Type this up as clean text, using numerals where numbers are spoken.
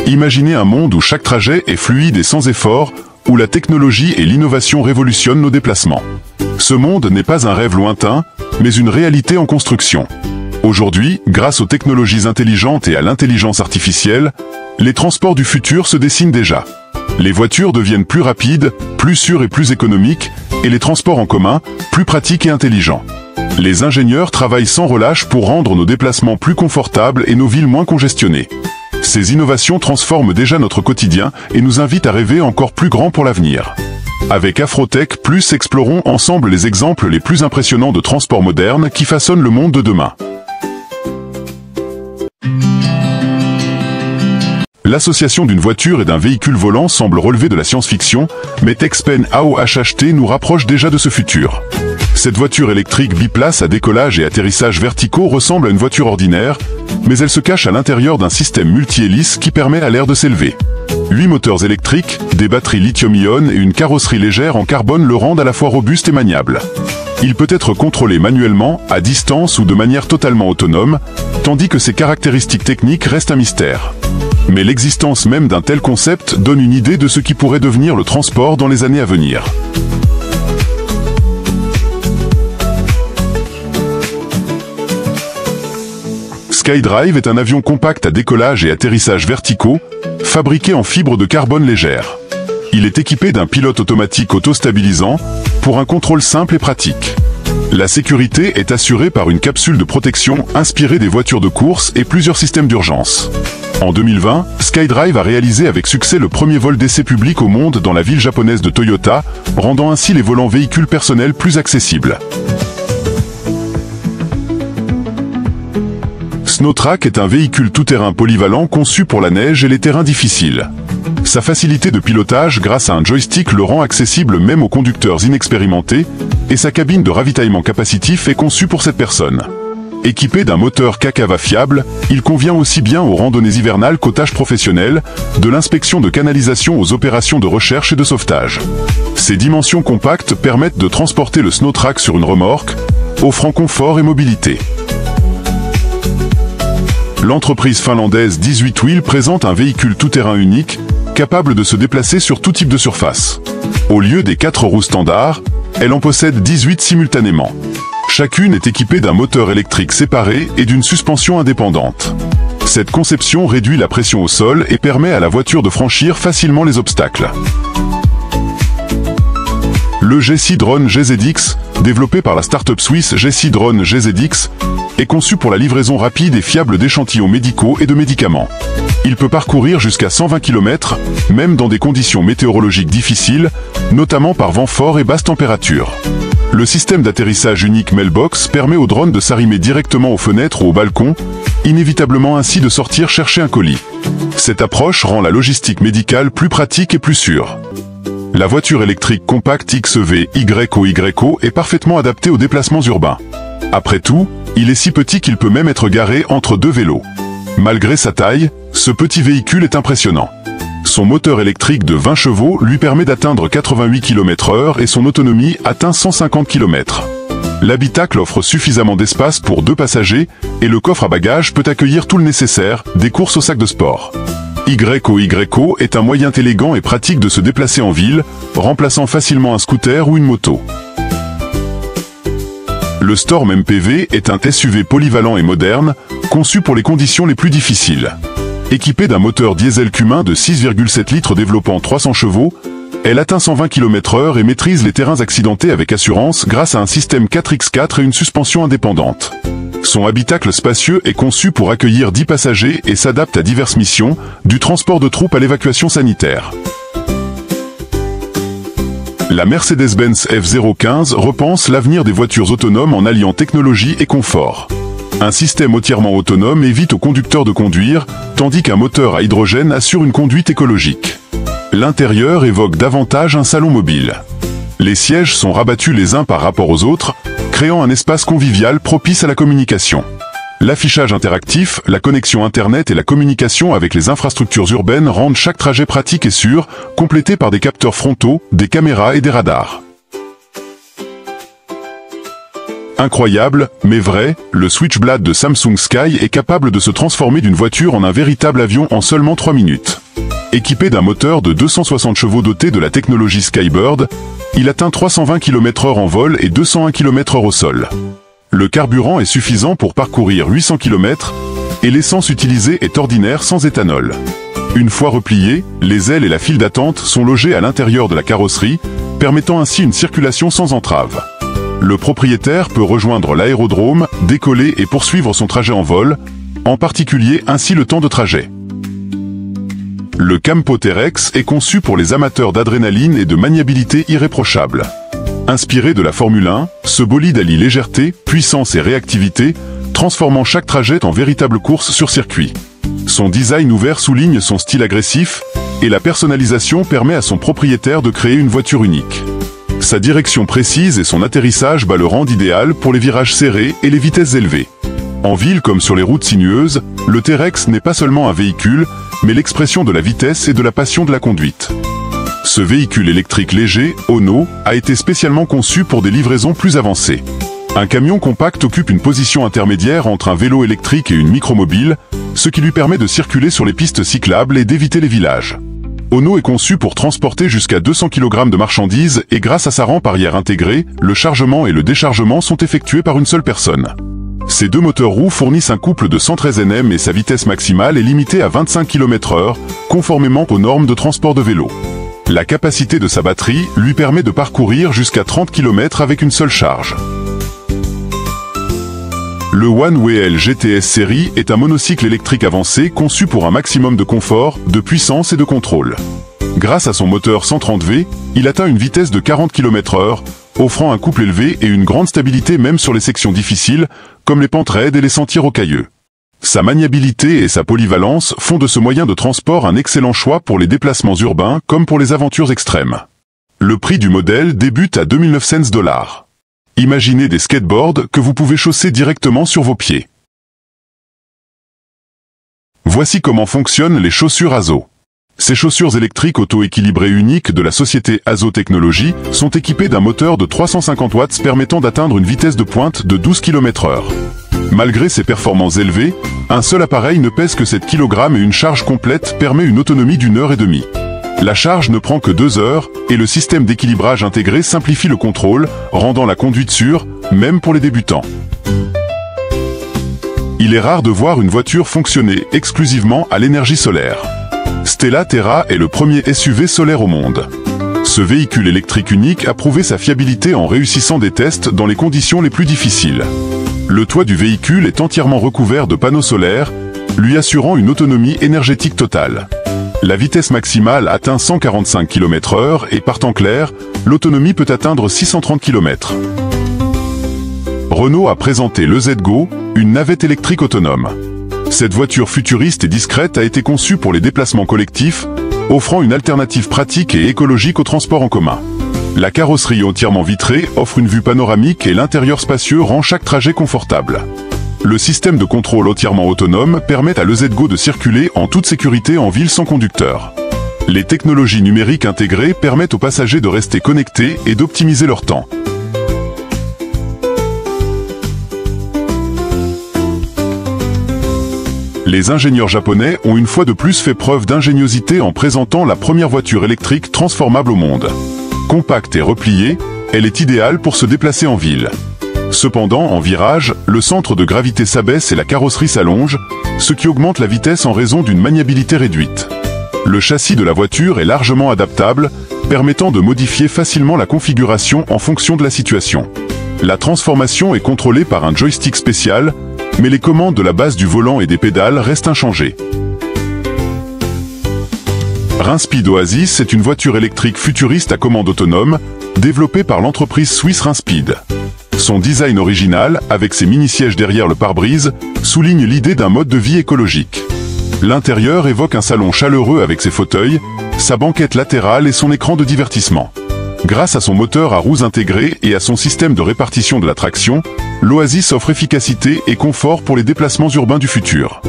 Imaginez un monde où chaque trajet est fluide et sans effort, où la technologie et l'innovation révolutionnent nos déplacements. Ce monde n'est pas un rêve lointain, mais une réalité en construction. Aujourd'hui, grâce aux technologies intelligentes et à l'intelligence artificielle, les transports du futur se dessinent déjà. Les voitures deviennent plus rapides, plus sûres et plus économiques, et les transports en commun, plus pratiques et intelligents. Les ingénieurs travaillent sans relâche pour rendre nos déplacements plus confortables et nos villes moins congestionnées. Ces innovations transforment déjà notre quotidien et nous invitent à rêver encore plus grand pour l'avenir. Avec Afrotech Plus, explorons ensemble les exemples les plus impressionnants de transport moderne qui façonnent le monde de demain. L'association d'une voiture et d'un véhicule volant semble relever de la science-fiction, mais Texpen AOHHT nous rapproche déjà de ce futur. Cette voiture électrique biplace à décollage et atterrissage verticaux ressemble à une voiture ordinaire, mais elle se cache à l'intérieur d'un système multi-hélice qui permet à l'air de s'élever. 8 moteurs électriques, des batteries lithium-ion et une carrosserie légère en carbone le rendent à la fois robuste et maniable. Il peut être contrôlé manuellement, à distance ou de manière totalement autonome, tandis que ses caractéristiques techniques restent un mystère. Mais l'existence même d'un tel concept donne une idée de ce qui pourrait devenir le transport dans les années à venir. SkyDrive est un avion compact à décollage et atterrissage verticaux, fabriqué en fibre de carbone légère. Il est équipé d'un pilote automatique auto-stabilisant, pour un contrôle simple et pratique. La sécurité est assurée par une capsule de protection inspirée des voitures de course et plusieurs systèmes d'urgence. En 2020, SkyDrive a réalisé avec succès le premier vol d'essai public au monde dans la ville japonaise de Toyota, rendant ainsi les volants véhicules personnels plus accessibles. SnowTrack est un véhicule tout-terrain polyvalent conçu pour la neige et les terrains difficiles. Sa facilité de pilotage grâce à un joystick le rend accessible même aux conducteurs inexpérimentés, et sa cabine de ravitaillement capacitif est conçue pour cette personne. Équipé d'un moteur Kakava fiable, il convient aussi bien aux randonnées hivernales qu'aux tâches professionnelles, de l'inspection de canalisation aux opérations de recherche et de sauvetage. Ses dimensions compactes permettent de transporter le SnowTrack sur une remorque, offrant confort et mobilité. L'entreprise finlandaise 18 Wheel présente un véhicule tout-terrain unique, capable de se déplacer sur tout type de surface. Au lieu des 4 roues standards, elle en possède 18 simultanément. Chacune est équipée d'un moteur électrique séparé et d'une suspension indépendante. Cette conception réduit la pression au sol et permet à la voiture de franchir facilement les obstacles. Le GC Drone GZX, développé par la start-up suisse GC Drone GZX, est conçu pour la livraison rapide et fiable d'échantillons médicaux et de médicaments. Il peut parcourir jusqu'à 120 km, même dans des conditions météorologiques difficiles, notamment par vent fort et basse température. Le système d'atterrissage unique Mailbox permet au drone de s'arrimer directement aux fenêtres ou au balcon, inévitablement ainsi de sortir chercher un colis. Cette approche rend la logistique médicale plus pratique et plus sûre. La voiture électrique compacte XEV-YO est parfaitement adaptée aux déplacements urbains. Après tout, il est si petit qu'il peut même être garé entre deux vélos. Malgré sa taille, ce petit véhicule est impressionnant. Son moteur électrique de 20 chevaux lui permet d'atteindre 88 km/h et son autonomie atteint 150 km. L'habitacle offre suffisamment d'espace pour 2 passagers et le coffre à bagages peut accueillir tout le nécessaire, des courses au sac de sport. YO est un moyen élégant et pratique de se déplacer en ville, remplaçant facilement un scooter ou une moto. Le Storm MPV est un SUV polyvalent et moderne, conçu pour les conditions les plus difficiles. Équipée d'un moteur diesel cumin de 6,7 litres développant 300 chevaux, elle atteint 120 km/h et maîtrise les terrains accidentés avec assurance grâce à un système 4x4 et une suspension indépendante. Son habitacle spacieux est conçu pour accueillir 10 passagers et s'adapte à diverses missions, du transport de troupes à l'évacuation sanitaire. La Mercedes-Benz F015 repense l'avenir des voitures autonomes en alliant technologie et confort. Un système entièrement autonome évite au conducteur de conduire, tandis qu'un moteur à hydrogène assure une conduite écologique. L'intérieur évoque davantage un salon mobile. Les sièges sont rabattus les uns par rapport aux autres, créant un espace convivial propice à la communication. L'affichage interactif, la connexion Internet et la communication avec les infrastructures urbaines rendent chaque trajet pratique et sûr, complété par des capteurs frontaux, des caméras et des radars. Incroyable, mais vrai, le Switchblade de Samsung Sky est capable de se transformer d'une voiture en un véritable avion en seulement 3 minutes. Équipé d'un moteur de 260 chevaux doté de la technologie Skybird, il atteint 320 km/h en vol et 201 km/h au sol. Le carburant est suffisant pour parcourir 800 km, et l'essence utilisée est ordinaire sans éthanol. Une fois repliées, les ailes et la file d'attente sont logées à l'intérieur de la carrosserie, permettant ainsi une circulation sans entrave. Le propriétaire peut rejoindre l'aérodrome, décoller et poursuivre son trajet en vol, en particulier ainsi le temps de trajet. Le Campo T-Rex est conçu pour les amateurs d'adrénaline et de maniabilité irréprochable. Inspiré de la Formule 1, ce bolide allie légèreté, puissance et réactivité, transformant chaque trajet en véritable course sur circuit. Son design ouvert souligne son style agressif, et la personnalisation permet à son propriétaire de créer une voiture unique. Sa direction précise et son atterrissage le rendent idéal pour les virages serrés et les vitesses élevées. En ville comme sur les routes sinueuses, le T-Rex n'est pas seulement un véhicule, mais l'expression de la vitesse et de la passion de la conduite. Ce véhicule électrique léger, Ono, a été spécialement conçu pour des livraisons plus avancées. Un camion compact occupe une position intermédiaire entre un vélo électrique et une micromobile, ce qui lui permet de circuler sur les pistes cyclables et d'éviter les villages. Ono est conçu pour transporter jusqu'à 200 kg de marchandises et grâce à sa rampe arrière intégrée, le chargement et le déchargement sont effectués par une seule personne. Ces deux moteurs roues fournissent un couple de 113 Nm et sa vitesse maximale est limitée à 25 km/h, conformément aux normes de transport de vélo. La capacité de sa batterie lui permet de parcourir jusqu'à 30 km avec une seule charge. Le One WL GTS Series est un monocycle électrique avancé conçu pour un maximum de confort, de puissance et de contrôle. Grâce à son moteur 130V, il atteint une vitesse de 40 km/h, offrant un couple élevé et une grande stabilité même sur les sections difficiles, comme les pentes raides et les sentiers rocailleux. Sa maniabilité et sa polyvalence font de ce moyen de transport un excellent choix pour les déplacements urbains comme pour les aventures extrêmes. Le prix du modèle débute à $2,900. Imaginez des skateboards que vous pouvez chausser directement sur vos pieds. Voici comment fonctionnent les chaussures Azo. Ces chaussures électriques auto-équilibrées uniques de la société Azo Technologies sont équipées d'un moteur de 350 watts permettant d'atteindre une vitesse de pointe de 12 km/h. Malgré ses performances élevées, un seul appareil ne pèse que 7 kg et une charge complète permet une autonomie d'1 heure et demie. La charge ne prend que 2 heures, et le système d'équilibrage intégré simplifie le contrôle, rendant la conduite sûre, même pour les débutants. Il est rare de voir une voiture fonctionner exclusivement à l'énergie solaire. Stella Terra est le premier SUV solaire au monde. Ce véhicule électrique unique a prouvé sa fiabilité en réussissant des tests dans les conditions les plus difficiles. Le toit du véhicule est entièrement recouvert de panneaux solaires, lui assurant une autonomie énergétique totale. La vitesse maximale atteint 145 km/h et par temps clair, l'autonomie peut atteindre 630 km. Renault a présenté le Z-Go, une navette électrique autonome. Cette voiture futuriste et discrète a été conçue pour les déplacements collectifs, offrant une alternative pratique et écologique au transport en commun. La carrosserie entièrement vitrée offre une vue panoramique et l'intérieur spacieux rend chaque trajet confortable. Le système de contrôle entièrement autonome permet à le Z-Go de circuler en toute sécurité en ville sans conducteur. Les technologies numériques intégrées permettent aux passagers de rester connectés et d'optimiser leur temps. Les ingénieurs japonais ont une fois de plus fait preuve d'ingéniosité en présentant la première voiture électrique transformable au monde. Compacte et repliée, elle est idéale pour se déplacer en ville. Cependant, en virage, le centre de gravité s'abaisse et la carrosserie s'allonge, ce qui augmente la vitesse en raison d'une maniabilité réduite. Le châssis de la voiture est largement adaptable, permettant de modifier facilement la configuration en fonction de la situation. La transformation est contrôlée par un joystick spécial, mais les commandes de la base du volant et des pédales restent inchangées. Rinspeed Oasis est une voiture électrique futuriste à commande autonome, développée par l'entreprise suisse Rinspeed. Son design original, avec ses mini-sièges derrière le pare-brise, souligne l'idée d'un mode de vie écologique. L'intérieur évoque un salon chaleureux avec ses fauteuils, sa banquette latérale et son écran de divertissement. Grâce à son moteur à roues intégré et à son système de répartition de la traction, l'Oasis offre efficacité et confort pour les déplacements urbains du futur.